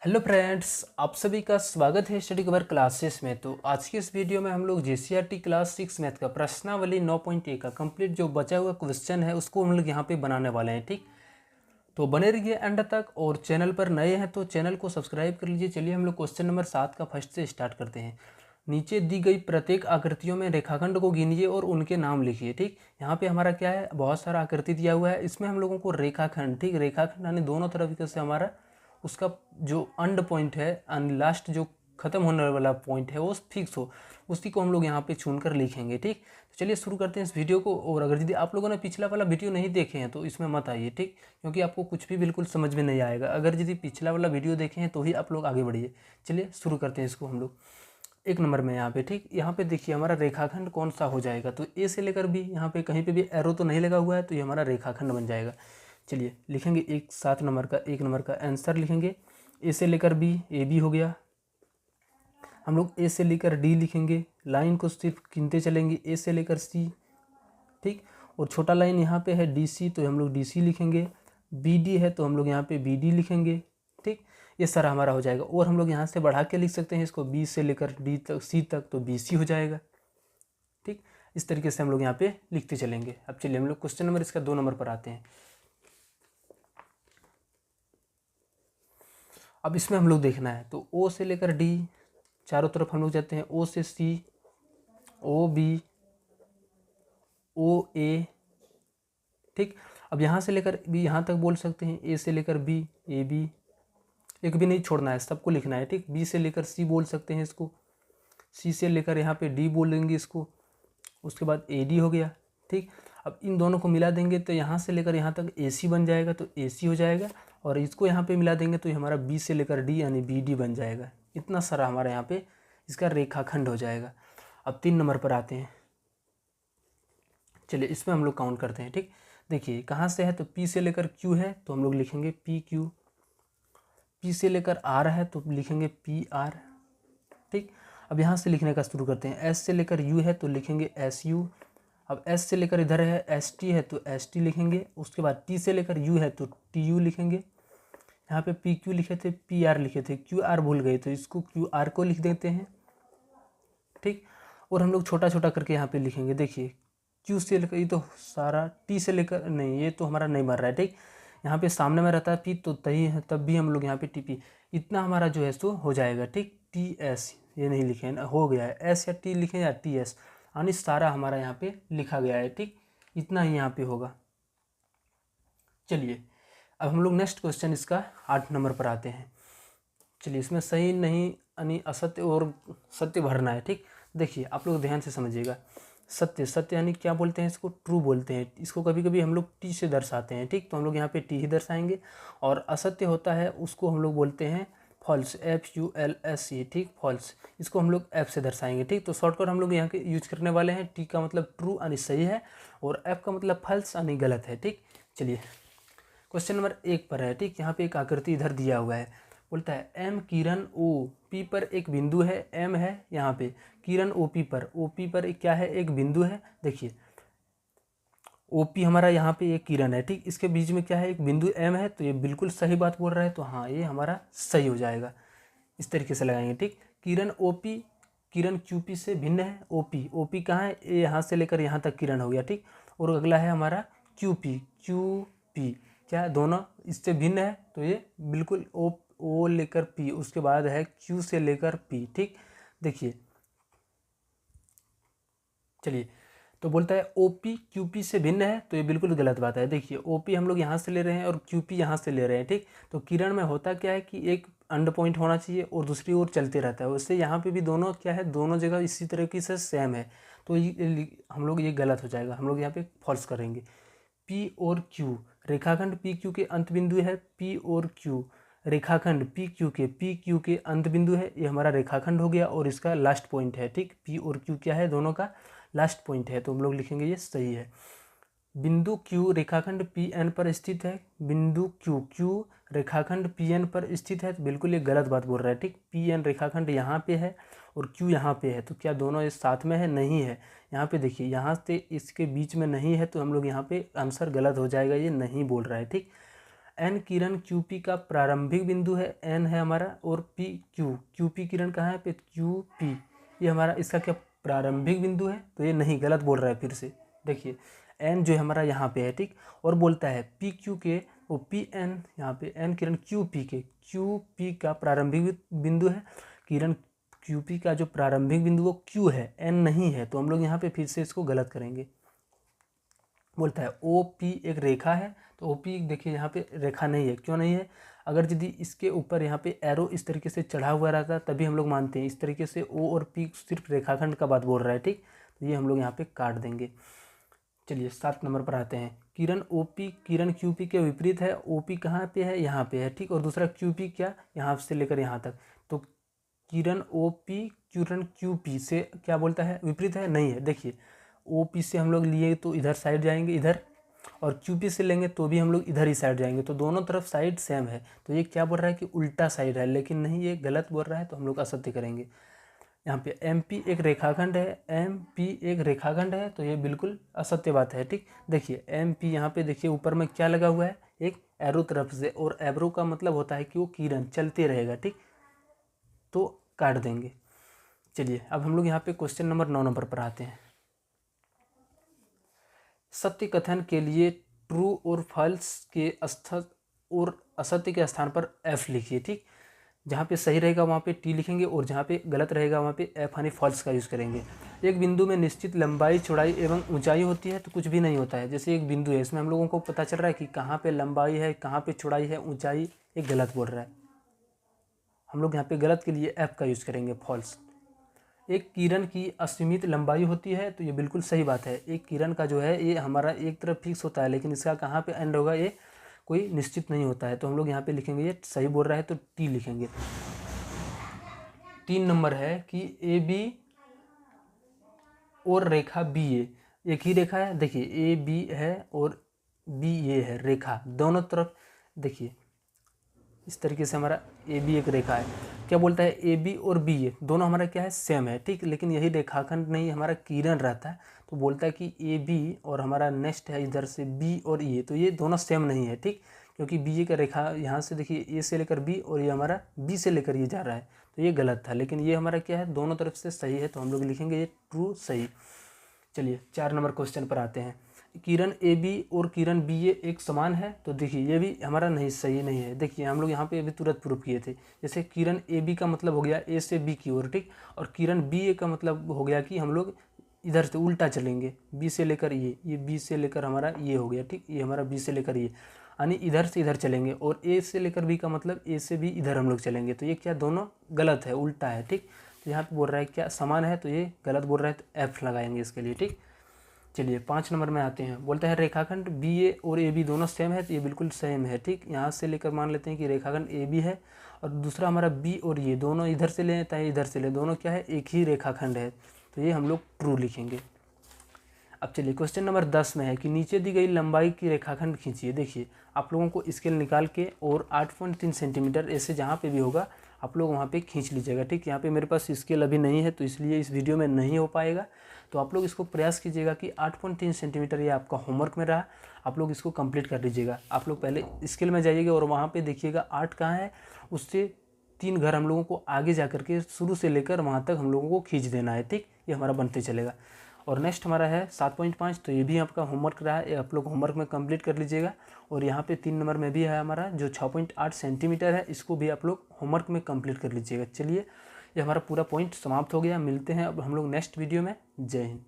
Hello friends, आप सभी का स्वागत है स्टडी कवर क्लासेस में। तो आज की इस वीडियो में हम लोग जीसीईआरटी क्लास 6 मैथ का प्रश्नावली 9.1 का कंप्लीट जो बचा हुआ क्वेश्चन है उसको हम लोग यहाँ पे बनाने वाले हैं। ठीक, तो बने रहिए एंड तक। और चैनल पर नए हैं तो चैनल को सब्सक्राइब कर लीजिए। चलिए हम लोग क्वेश्चन नंबर 7 का फर्स्ट से स्टार्ट करते हैं। नीचे दी गई प्रत्येक आकृतियों में रेखाखंड को गिनिए और उनके नाम लिखिए। ठीक, यहाँ पे हमारा क्या है, बहुत सारा आकृति दिया हुआ है, इसमें हम लोगों को रेखाखंड, ठीक, रेखाखंड यानी दोनों तरफ से हमारा उसका जो अंड पॉइंट है, लास्ट जो खत्म होने वाला पॉइंट है वो फिक्स हो, उसी को हम लोग यहाँ पे चुनकर लिखेंगे। ठीक, तो चलिए शुरू करते हैं इस वीडियो को। और अगर यदि आप लोगों ने पिछला वाला वीडियो नहीं देखे हैं तो इसमें मत आइए, ठीक, क्योंकि आपको कुछ भी बिल्कुल समझ में नहीं आएगा। अगर यदि पिछला वाला वीडियो देखे हैं तो ही आप लोग आगे बढ़िए। चलिए शुरू करते हैं इसको हम लोग। एक नंबर में यहाँ पे, ठीक, यहाँ पे देखिए हमारा रेखाखंड कौन सा हो जाएगा। तो ए से लेकर बी, यहाँ पे कहीं पे भी एरो तो नहीं लगा हुआ है, तो ये हमारा रेखाखंड बन जाएगा। चलिए लिखेंगे एक 1 नंबर का आंसर लिखेंगे। ए से लेकर बी, ए बी हो गया। हम लोग ए से लेकर डी लिखेंगे, लाइन को सिर्फ गिनते चलेंगे, ए से लेकर सी, ठीक। और छोटा लाइन यहाँ पे है डी सी, तो हम लोग डी सी लिखेंगे। बी डी है तो हम लोग यहाँ पे बी डी लिखेंगे, ठीक। ये सारा हमारा हो जाएगा। और हम लोग यहाँ से बढ़ा के लिख सकते हैं इसको, बी से लेकर डी तक, सी तक, तो बी सी हो जाएगा, ठीक। इस तरीके से हम लोग यहाँ पे लिखते चलेंगे। अब चलिए हम लोग क्वेश्चन नंबर इसका 2 नंबर पर आते हैं। अब इसमें हम लोग देखना है, तो ओ से लेकर डी चारों तरफ हम लोग जाते हैं, ओ से सी, ओ बी, ओ ए, ठीक। अब यहाँ से लेकर बी यहाँ तक बोल सकते हैं, ए से लेकर बी, ए बी, एक भी नहीं छोड़ना है, सबको लिखना है, ठीक। बी से लेकर सी बोल सकते हैं इसको, सी से लेकर यहाँ पे डी बोलेंगे इसको, उसके बाद ए डी हो गया, ठीक। अब इन दोनों को मिला देंगे तो यहाँ से लेकर यहाँ तक ए सी बन जाएगा, तो ए सी हो जाएगा। और इसको यहाँ पे मिला देंगे तो ये हमारा बी से लेकर डी यानी बी डी बन जाएगा। इतना सारा हमारा यहाँ पे इसका रेखाखंड हो जाएगा। अब 3 नंबर पर आते हैं। चलिए इसमें हम लोग काउंट करते हैं, ठीक। देखिए कहाँ से है, तो पी से लेकर क्यू है तो हम लोग लिखेंगे पी क्यू। पी से लेकर आर है तो लिखेंगे पी आर, ठीक। अब यहाँ से लिखने का शुरू करते हैं। एस से लेकर यू है तो लिखेंगे एस यू। अब एस से लेकर इधर है एस टी है तो एस टी लिखेंगे। उसके बाद टी से लेकर यू है तो टी यू लिखेंगे। यहाँ पे पी क्यू लिखे थे, पी आर लिखे थे, क्यू आर भूल गए तो इसको क्यू आर को लिख देते हैं, ठीक। और हम लोग छोटा छोटा करके यहाँ पे लिखेंगे। देखिए क्यू से लेकर, ये तो सारा टी से लेकर नहीं, ये तो हमारा नहीं बन रहा है, ठीक। यहाँ पे सामने में रहता है पी तो तही है, तब भी हम लोग यहाँ पे टी पी, इतना हमारा जो है सो हो जाएगा, ठीक। टी एस ये नहीं लिखे ना, हो गया है, एस या टी लिखें या टी एस, यानी सारा हमारा यहाँ पे लिखा गया है, ठीक। इतना ही यहाँ पे होगा। चलिए अब हम लोग नेक्स्ट क्वेश्चन इसका 8 नंबर पर आते हैं। चलिए इसमें सही नहीं यानी असत्य और सत्य भरना है, ठीक। देखिए आप लोग ध्यान से समझिएगा। सत्य, सत्य यानी क्या बोलते हैं इसको, ट्रू बोलते हैं। इसको कभी कभी हम लोग टी से दर्शाते हैं, ठीक, तो हम लोग यहाँ पे टी ही दर्शाएंगे। और असत्य होता है उसको हम लोग बोलते हैं false, F U L S E, ठीक, फॉल्स। इसको हम लोग एफ से दर्शाएंगे, ठीक। तो शॉर्टकट हम लोग यहाँ के यूज करने वाले हैं। टी का मतलब ट्रू यानी सही है, और एफ का मतलब फॉल्स यानी गलत है, ठीक। चलिए क्वेश्चन नंबर 1 पर है, ठीक। यहाँ पे एक आकृति इधर दिया हुआ है, बोलता है एम किरण ओ पी पर एक बिंदु है। एम है यहाँ पे, किरण ओ पी पर, ओ पी पर एक क्या है, एक बिंदु है। देखिए ओ पी हमारा यहाँ पे एक किरण है, ठीक, इसके बीच में क्या है, एक बिंदु एम है, तो ये बिल्कुल सही बात बोल रहा है, तो हाँ ये हमारा सही हो जाएगा। इस तरीके से लगाएंगे, ठीक। किरण ओ पी, किरण क्यू पी से भिन्न है। ओ पी, ओ पी कहाँ है, ये यहाँ से लेकर यहाँ तक किरण हो गया, ठीक। और अगला है हमारा क्यू पी, क्यू पी क्या है, दोनों इससे भिन्न है, तो ये बिल्कुल ओ लेकर पी, उसके बाद है क्यू से लेकर पी, ठीक। देखिए चलिए, तो बोलता है ओपी क्यूपी से भिन्न है, तो ये बिल्कुल गलत बात है। देखिए ओपी हम लोग यहाँ से ले रहे हैं और क्यूपी यहाँ से ले रहे हैं, ठीक। तो किरण में होता क्या है कि एक अंड पॉइंट होना चाहिए और दूसरी ओर चलते रहता है, उससे यहाँ पे भी दोनों क्या है, दोनों जगह इसी तरीके से सेम है, तो हम लोग ये गलत हो जाएगा, हम लोग यहाँ पे फॉल्स करेंगे। पी और क्यू, रेखाखंड पी क्यू के अंत बिंदु है। पी और क्यू, रेखाखंड पी क्यू के अंत बिंदु है, ये हमारा रेखाखंड हो गया और इसका लास्ट पॉइंट है, ठीक। पी और क्यू क्या है, दोनों का लास्ट पॉइंट है, तो हम लोग लिखेंगे ये सही है। बिंदु क्यू रेखाखंड पी एन पर स्थित है। बिंदु क्यू, क्यू रेखाखंड पी एन पर स्थित है, तो बिल्कुल ये गलत बात बोल रहा है, ठीक। पी एन रेखाखंड यहाँ पे है और क्यू यहाँ पे है, तो क्या दोनों इस साथ में है, नहीं है। यहाँ पे देखिए यहाँ से इसके बीच में नहीं है, तो हम लोग यहाँ पे आंसर गलत हो जाएगा, ये नहीं बोल रहा है, ठीक। एन किरण QP का प्रारंभिक बिंदु है, एन है हमारा, और P QP किरण कहाँ है पे QP, ये हमारा इसका क्या प्रारंभिक बिंदु है, तो ये नहीं, गलत बोल रहा है फिर से। देखिए एन जो है हमारा यहाँ पे है, ठीक, और बोलता है PQ के वो PN, यहाँ पे एन किरण QP के QP का प्रारंभिक बिंदु है, किरण QP का जो प्रारंभिक बिंदु वो Q है, N नहीं है, तो हम लोग यहाँ पे फिर से इसको गलत करेंगे। बोलता है OP एक रेखा है, तो OP देखिए यहाँ पे रेखा नहीं है, क्यों नहीं है, अगर यदि इसके ऊपर यहाँ पे एरो इस तरीके से चढ़ा हुआ रहता तभी हम लोग मानते हैं, इस तरीके से O और P सिर्फ रेखाखंड का बात बोल रहा है, ठीक, तो ये हम लोग यहाँ पे काट देंगे। चलिए 7 नंबर पर आते हैं। किरण OP किरण QP के विपरीत है, OP कहाँ पे है, यहाँ पे है, ठीक, और दूसरा QP क्या, यहाँ से लेकर यहाँ तक, तो किरण OP किरण QP से क्या बोलता है, विपरीत है, नहीं है। देखिए OP से हम लोग लिए तो इधर साइड जाएंगे इधर, और QP से लेंगे तो भी हम लोग इधर ही साइड जाएंगे, तो दोनों तरफ साइड सेम है, तो ये क्या बोल रहा है कि उल्टा साइड है, लेकिन नहीं, ये गलत बोल रहा है, तो हम लोग असत्य करेंगे। यहाँ पे MP एक रेखाखंड है, MP एक रेखाखंड है, तो ये बिल्कुल असत्य बात है, ठीक। देखिए MP यहाँ पे देखिए ऊपर में क्या लगा हुआ है, एक एरो तरफ से, और एरो का मतलब होता है कि वो किरण चलते रहेगा, ठीक, तो काट देंगे। चलिए अब हम लोग यहाँ पे क्वेश्चन नंबर 9 नंबर पर आते हैं। सत्य कथन के लिए ट्रू और फॉल्स के और असत्य के स्थान पर F लिखिए, ठीक, जहाँ पे सही रहेगा वहाँ पे T लिखेंगे, और जहाँ पे गलत रहेगा वहाँ पे F यानी फॉल्स का यूज़ करेंगे। एक बिंदु में निश्चित लंबाई चौड़ाई एवं ऊंचाई होती है, तो कुछ भी नहीं होता है। जैसे एक बिंदु है, इसमें हम लोगों को पता चल रहा है कि कहाँ पे लंबाई है, कहाँ पे चौड़ाई है, ऊंचाई, ये गलत बोल रहा है, हम लोग यहाँ पे गलत के लिए F का यूज़ करेंगे, फॉल्स। एक किरण की असीमित लंबाई होती है, तो ये बिल्कुल सही बात है। एक किरण का जो है ये हमारा एक तरफ फिक्स होता है, लेकिन इसका कहाँ पे एंड होगा ये कोई निश्चित नहीं होता है, तो हम लोग यहाँ पे लिखेंगे, ये सही बोल रहा है तो T लिखेंगे। 3 नंबर है कि AB और रेखा BA एक ही रेखा है। देखिए AB है और BA है, रेखा दोनों तरफ, देखिए इस तरीके से हमारा AB एक रेखा है। क्या बोलता है, AB और BA दोनों हमारा क्या है, सेम है, ठीक, लेकिन यही रेखाखंड नहीं हमारा किरण रहता है, तो बोलता है कि AB और हमारा नेक्स्ट है इधर से B और A, तो ये दोनों सेम नहीं है, ठीक, क्योंकि BA का रेखा यहाँ से देखिए A से लेकर B, और ये हमारा B से लेकर ये जा रहा है, तो ये गलत था, लेकिन ये हमारा क्या है, दोनों तरफ से सही है, तो हम लोग लिखेंगे ये ट्रू, सही। चलिए 4 नंबर क्वेश्चन पर आते हैं। किरण AB और किरण BA एक समान है, तो देखिए ये भी हमारा नहीं, सही नहीं है। देखिए हम लोग यहाँ पे अभी तुरंत प्रूफ किए थे, जैसे किरण AB का मतलब हो गया A से B की ओर, ठीक, और किरण BA का मतलब हो गया कि हम लोग इधर से उल्टा चलेंगे, B से लेकर ये B से लेकर हमारा ये हो गया, ठीक, ये हमारा B से लेकर ये, यानी इधर से इधर चलेंगे, और A से लेकर B का मतलब A से B इधर हम लोग चलेंगे, तो ये क्या दोनों गलत है, उल्टा है, ठीक। तो यहाँ पे बोल रहा है क्या समान है, तो ये गलत बोल रहा है, तो F लगाएंगे इसके लिए, ठीक। चलिए 5 नंबर में आते हैं। बोलता है रेखाखंड BA और AB दोनों सेम है, तो ये बिल्कुल सेम है, ठीक। यहाँ से लेकर मान लेते हैं कि रेखाखंड AB है, और दूसरा हमारा B और ये दोनों इधर से लें चाहे इधर से ले, दोनों क्या है, एक ही रेखाखंड है, तो ये हम लोग ट्रू लिखेंगे। अब चलिए क्वेश्चन नंबर 10 में है कि नीचे दी गई लंबाई की रेखाखंड खींचिए। देखिए आप लोगों को स्केल निकाल के और 8.3 सेंटीमीटर ऐसे जहाँ पे भी होगा आप लोग वहाँ पे खींच लीजिएगा, ठीक। यहाँ पे मेरे पास स्केल अभी नहीं है, तो इसलिए इस वीडियो में नहीं हो पाएगा, तो आप लोग इसको प्रयास कीजिएगा कि 8.3 सेंटीमीटर ये आपका होमवर्क में रहा, आप लोग इसको कंप्लीट कर लीजिएगा। आप लोग पहले स्केल में जाइएगा और वहाँ पे देखिएगा 8 कहाँ है, उससे 3 घर हम लोगों को आगे जा करके शुरू से लेकर वहाँ तक हम लोगों को खींच देना है, ठीक। ये हमारा बनते चलेगा। और नेक्स्ट हमारा है 7.5, तो ये भी आपका होमवर्क रहा है, आप लोग होमवर्क में कंप्लीट कर लीजिएगा। और यहाँ पे 3 नंबर में भी है हमारा जो 6.8 सेंटीमीटर है, इसको भी आप लोग होमवर्क में कंप्लीट कर लीजिएगा। चलिए ये हमारा पूरा पॉइंट समाप्त हो गया, मिलते हैं अब हम लोग नेक्स्ट वीडियो में। जय हिंद।